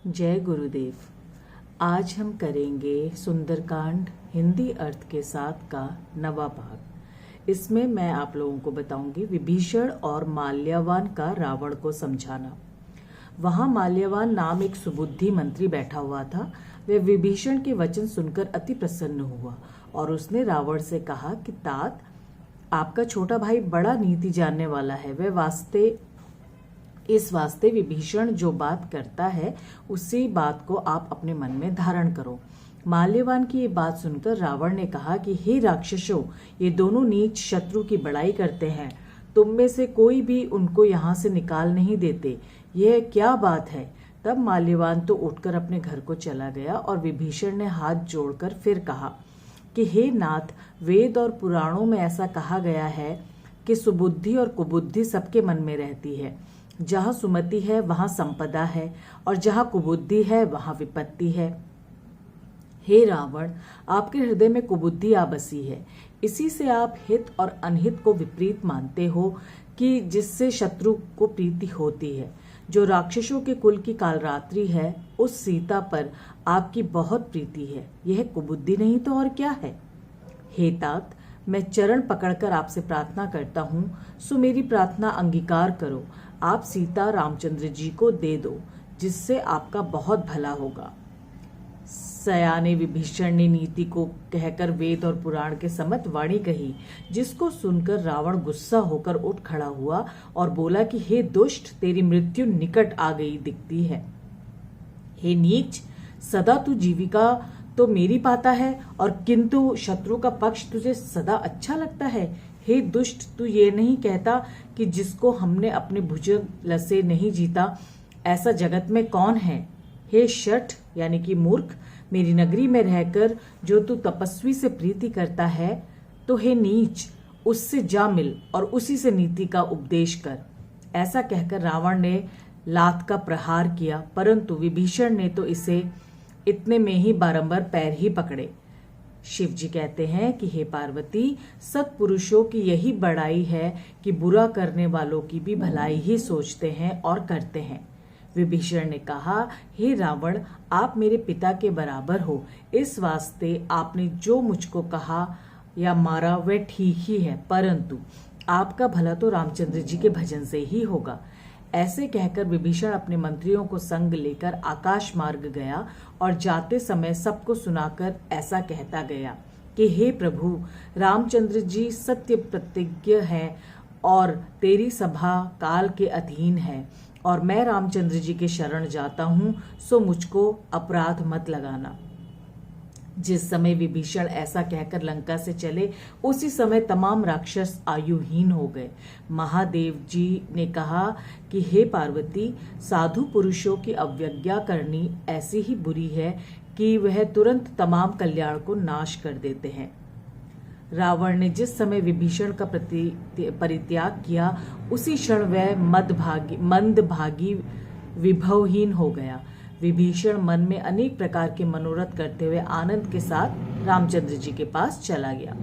जय गुरुदेव। आज हम करेंगे सुंदरकांड हिंदी अर्थ के साथ का नवा भाग। इसमें मैं आप लोगों को बताऊंगी विभीषण और माल्यवान का रावण को समझाना। वहां माल्यवान नाम एक सुबुद्धि मंत्री बैठा हुआ था। वह विभीषण के वचन सुनकर अति प्रसन्न हुआ और उसने रावण से कहा कि तात, आपका छोटा भाई बड़ा नीति जानने वाला है। इस वास्ते विभीषण जो बात करता है उसी बात को आप अपने मन में धारण करो। माल्यवान की ये बात सुनकर रावण ने कहा कि हे राक्षसों, ये दोनों नीच शत्रु की बड़ाई करते हैं। तुम में से कोई भी उनको यहाँ से निकाल नहीं देते। यह क्या बात है? तब माल्यवान तो उठकर अपने घर को चला गया और विभीषण ने हाथ जोड़कर फिर कहा कि हे नाथ, वेद और पुराणों में ऐसा कहा गया है कि सुबुद्धि और कुबुद्धि सबके मन में रहती है। जहाँ सुमति है वहाँ संपदा है और जहाँ कुबुद्धि है वहाँ विपत्ति है। हे रावण, आपके हृदय में कुबुद्धि आ बसी है। इसी से आप हित और अनहित को विपरीत मानते हो कि जिससे शत्रु को प्रीति होती है। जो राक्षसों के कुल की कालरात्रि है, उस सीता पर आपकी बहुत प्रीति है। यह कुबुद्धि नहीं तो और क्या है? हे तात, मैं चरण पकड़कर आपसे प्रार्थना करता हूँ, सो मेरी प्रार्थना अंगीकार करो। आप सीता रामचंद्र जी को दे दो, जिससे आपका बहुत भला होगा। सयाने विभीषण ने नीति को कहकर वेद और पुराण के सम्मत वाणी कही, जिसको सुनकर रावण गुस्सा होकर उठ खड़ा हुआ और बोला कि हे दुष्ट, तेरी मृत्यु निकट आ गई दिखती है। हे नीच, सदा तू जीविका तो मेरी पाता है और किंतु शत्रु का पक्ष तुझे सदा अच्छा लगता है। हे दुष्ट, तू ये नहीं कहता कि जिसको हमने अपने भुजंग लसे नहीं जीता, ऐसा जगत में कौन है? हे शठ यानी कि मूर्ख, मेरी नगरी में रहकर जो तू तपस्वी से प्रीति करता है, तो हे नीच, उससे जा मिल और उसी से नीति का उपदेश कर। ऐसा कहकर रावण ने लात का प्रहार किया, परंतु विभीषण ने तो इसे इतने में ही बारंबार पैर ही पकड़े। शिव जी कहते हैं कि हे पार्वती, सत्पुरुषों की यही बड़ाई है कि बुरा करने वालों की भी भलाई ही सोचते हैं और करते हैं। विभीषण ने कहा, हे रावण, आप मेरे पिता के बराबर हो। इस वास्ते आपने जो मुझको कहा या मारा वह ठीक ही है, परंतु आपका भला तो रामचंद्र जी के भजन से ही होगा। ऐसे कहकर विभीषण अपने मंत्रियों को संग लेकर आकाश मार्ग गया और जाते समय सबको सुनाकर ऐसा कहता गया कि हे प्रभु, रामचंद्र जी सत्य प्रतिज्ञ हैं और तेरी सभा काल के अधीन है और मैं रामचंद्र जी के शरण जाता हूँ, सो मुझको अपराध मत लगाना। जिस समय विभीषण ऐसा कहकर लंका से चले, उसी समय तमाम राक्षस आयुहीन हो गए। महादेव जी ने कहा कि हे पार्वती, साधु पुरुषों की अवज्ञा करनी ऐसी ही बुरी है कि वह तुरंत तमाम कल्याण को नाश कर देते हैं। रावण ने जिस समय विभीषण का परित्याग किया, उसी क्षण वह मंदभागी विभवहीन हो गया। विभीषण मन में अनेक प्रकार के मनोरथ करते हुए आनंद के साथ रामचंद्र जी के पास चला गया।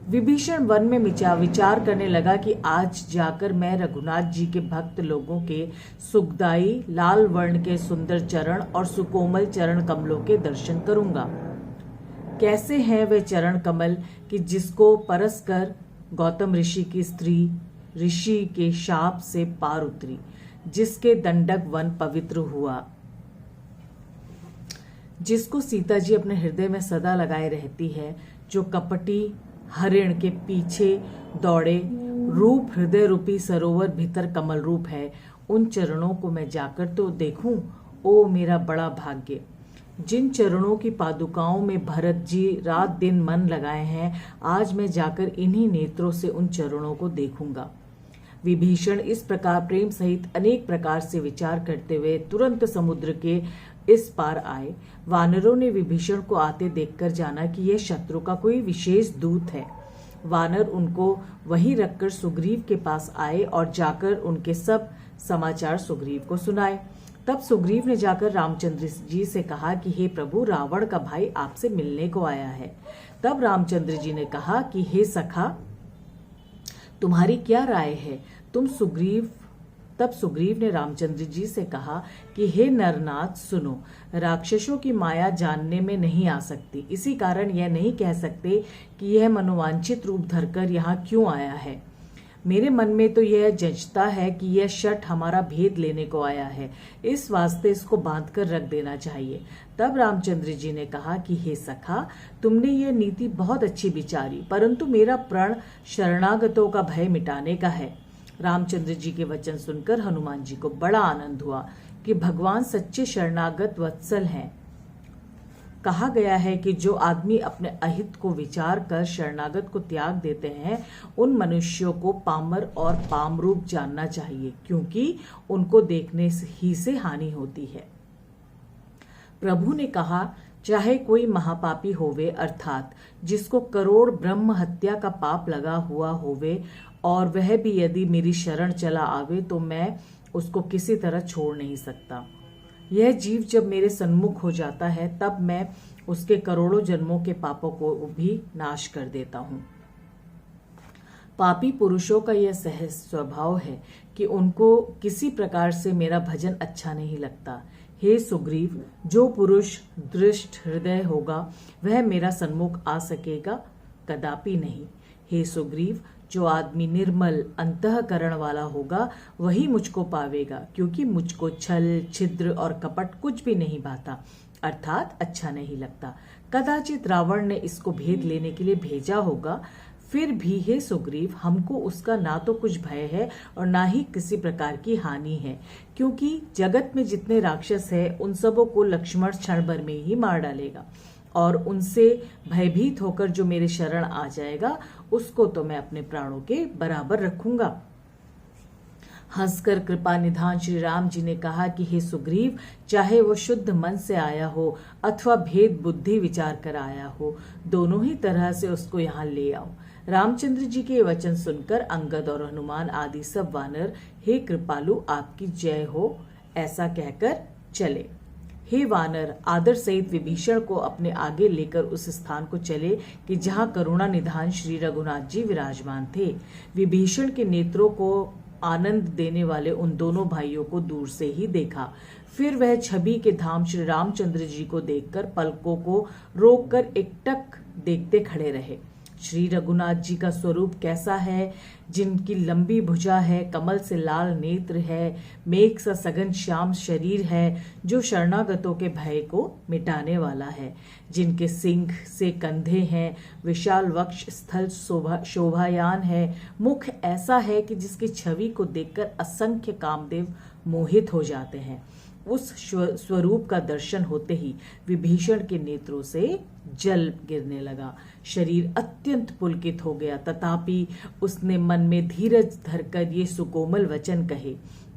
विभीषण वन में विचार करने लगा कि आज जाकर मैं रघुनाथ जी के भक्त लोगों के सुखदायी लाल वर्ण के सुंदर चरण और सुकोमल चरण कमलों के दर्शन करूंगा। कैसे हैं वे चरण कमल कि जिसको परस कर गौतम ऋषि की स्त्री ऋषि के शाप से पार उतरी, जिसके दंडक वन पवित्र हुआ, जिसको सीता जी अपने हृदय में सदा लगाए रहती है, जो कपटी हरिण के पीछे दौड़े, रूप हृदय रूपी सरोवर भीतर कमल रूप है। उन चरणों को मैं जाकर तो देखूं, ओ मेरा बड़ा भाग्य। जिन चरणों की पादुकाओं में भरत जी रात दिन मन लगाए हैं, आज मैं जाकर इन्हीं नेत्रों से उन चरणों को देखूंगा। विभीषण इस प्रकार प्रेम सहित अनेक प्रकार से विचार करते हुए तुरंत समुद्र के इस पार आए। वानरों ने विभीषण को आते देखकर जाना कि यह शत्रु का कोई विशेष दूत है। वानर उनको वहीं रखकर सुग्रीव के पास आए और जाकर उनके सब समाचार सुग्रीव को सुनाए। तब सुग्रीव ने जाकर रामचंद्र जी से कहा कि हे प्रभु, रावण का भाई आपसे मिलने को आया है। तब रामचंद्र जी ने कहा कि हे सखा, तुम्हारी क्या राय है? तुम सुग्रीव तब सुग्रीव ने रामचंद्र जी से कहा कि हे नरनाथ सुनो, राक्षसों की माया जानने में नहीं आ सकती, इसी कारण यह नहीं कह सकते कि यह मनोवांछित रूप धरकर यहाँ क्यों आया है। मेरे मन में तो यह जंचता है कि यह शठ हमारा भेद लेने को आया है, इस वास्ते इसको बांध कर रख देना चाहिए। तब रामचंद्र जी ने कहा कि हे सखा, तुमने यह नीति बहुत अच्छी विचारी, परंतु मेरा प्रण शरणागतों का भय मिटाने का है। रामचंद्र जी के वचन सुनकर हनुमान जी को बड़ा आनंद हुआ कि भगवान सच्चे शरणागत वत्सल हैं। कहा गया है कि जो आदमी अपने अहित को विचार कर शरणागत को त्याग देते हैं, उन मनुष्यों को पामर और पामरूप जानना चाहिए, क्योंकि उनको देखने ही से हानि होती है। प्रभु ने कहा, चाहे कोई महापापी होवे, अर्थात जिसको करोड़ ब्रह्म हत्या का पाप लगा हुआ होवे, और वह भी यदि मेरी शरण चला आवे तो मैं उसको किसी तरह छोड़ नहीं सकता। यह जीव जब मेरे सन्मुख हो जाता है तब मैं उसके करोड़ों जन्मों के पापों को भी नाश कर देता हूँ। पापी पुरुषों का यह सहज स्वभाव है कि उनको किसी प्रकार से मेरा भजन अच्छा नहीं लगता। हे सुग्रीव, जो पुरुष दृष्ट हृदय होगा वह मेरा सन्मुख आ सकेगा? कदापि नहीं। हे सुग्रीव, जो आदमी निर्मल अंतःकरण वाला होगा वही मुझको पावेगा, क्योंकि मुझको छल, छिद्र और कपट कुछ भी नहीं भाता, अर्थात अच्छा नहीं लगता। कदाचित रावण ने इसको भेद लेने के लिए भेजा होगा, फिर भी हे सुग्रीव, हमको उसका ना तो कुछ भय है और ना ही किसी प्रकार की हानि है, क्योंकि जगत में जितने राक्षस है उन सबों को लक्ष्मण क्षण भर में ही मार डालेगा, और उनसे भयभीत होकर जो मेरे शरण आ जाएगा उसको तो मैं अपने प्राणों के बराबर रखूंगा। हंसकर कृपा निधान श्री राम जी ने कहा कि हे सुग्रीव, चाहे वो शुद्ध मन से आया हो अथवा भेद बुद्धि विचार कर आया हो, दोनों ही तरह से उसको यहाँ ले आओ। रामचंद्र जी के वचन सुनकर अंगद और हनुमान आदि सब वानर, हे कृपालु आपकी जय हो, ऐसा कहकर चले। हे वानर, आदर सहित विभीषण को अपने आगे लेकर उस स्थान को चले कि जहाँ करुणा निधान श्री रघुनाथ जी विराजमान थे। विभीषण के नेत्रों को आनंद देने वाले उन दोनों भाइयों को दूर से ही देखा। फिर वह छवि के धाम श्री रामचंद्र जी को देखकर पलकों को रोककर एकटक देखते खड़े रहे। श्री रघुनाथ जी का स्वरूप कैसा है, जिनकी लंबी भुजा है, कमल से लाल नेत्र है, मेघ सा सघन श्याम शरीर है, जो शरणागतों के भय को मिटाने वाला है, जिनके सिंह से कंधे हैं, विशाल वक्ष स्थल शोभायान है, मुख ऐसा है कि जिसकी छवि को देखकर असंख्य कामदेव मोहित हो जाते हैं। उस स्वरूप का दर्शन होते ही विभीषण के नेत्रों से जल गिरने लगा। शरीर अत्यंत पुलकित हो गया, तथापि उसने मन में धीरज धरकर ये सुकोमल वचन कहे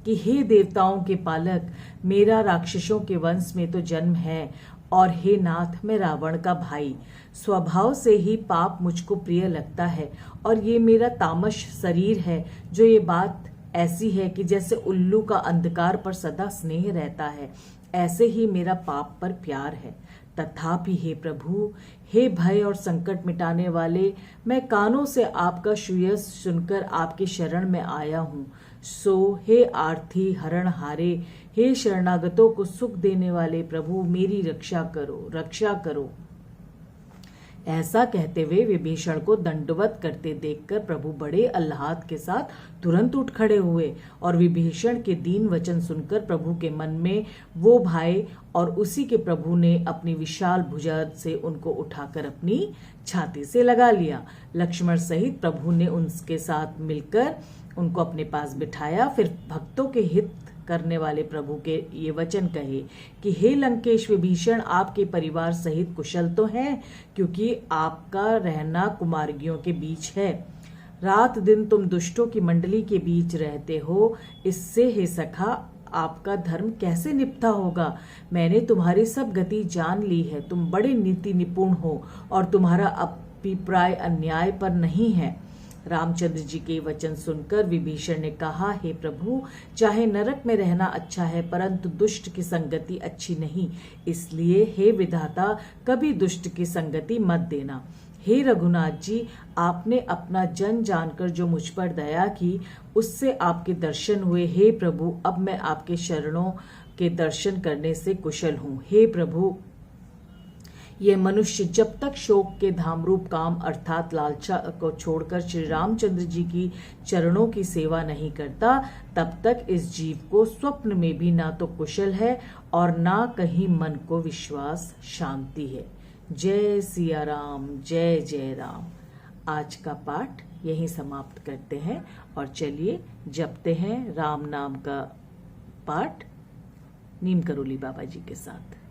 कि हे देवताओं के पालक, मेरा राक्षसों के वंश में तो जन्म है, और हे नाथ, मैं रावण का भाई। स्वभाव से ही पाप मुझको प्रिय लगता है, और ये मेरा तामस शरीर है, जो ये बात ऐसी है कि जैसे उल्लू का अंधकार पर सदा स्नेह रहता है, ऐसे ही मेरा पाप पर प्यार है। तथापि हे प्रभु, हे भय और संकट मिटाने वाले, मैं कानों से आपका श्रेयस सुनकर आपके शरण में आया हूँ। सो हे आर्थी हरण हारे, हे शरणागतों को सुख देने वाले प्रभु, मेरी रक्षा करो, रक्षा करो। ऐसा कहते हुए विभीषण को दंडवत करते देखकर प्रभु बड़े आह्लाद के साथ तुरंत उठ खड़े हुए, और विभीषण के दीन वचन सुनकर प्रभु के मन में वो भाई, और उसी के प्रभु ने अपनी विशाल भुजा से उनको उठाकर अपनी छाती से लगा लिया। लक्ष्मण सहित प्रभु ने उनके साथ मिलकर उनको अपने पास बिठाया। फिर भक्तों के हित करने वाले प्रभु के ये वचन कहे कि हे लंकेश विभीषण, आपके परिवार सहित कुशल तो हैं, क्योंकि आपका रहना कुमार्गियों के बीच है। रात दिन तुम दुष्टों की मंडली के बीच रहते हो, इससे हे सखा आपका धर्म कैसे निपटा होगा। मैंने तुम्हारी सब गति जान ली है, तुम बड़े नीति निपुण हो, और तुम्हारा अभिप्राय अन्याय पर नहीं है। रामचंद्र जी के वचन सुनकर विभीषण ने कहा, हे प्रभु, चाहे नरक में रहना अच्छा है, परंतु दुष्ट की संगति अच्छी नहीं, इसलिए हे विधाता, कभी दुष्ट की संगति मत देना। हे रघुनाथ जी, आपने अपना जन जानकर जो मुझ पर दया की, उससे आपके दर्शन हुए। हे प्रभु, अब मैं आपके शरणों के दर्शन करने से कुशल हूँ। हे प्रभु, ये मनुष्य जब तक शोक के धामरूप काम अर्थात लालसा को छोड़कर श्री रामचंद्र जी की चरणों की सेवा नहीं करता, तब तक इस जीव को स्वप्न में भी ना तो कुशल है और ना कहीं मन को विश्वास शांति है। जय सिया राम, जय जय राम। आज का पाठ यहीं समाप्त करते हैं और चलिए जपते हैं राम नाम का पाठ नीम करोली बाबा जी के साथ।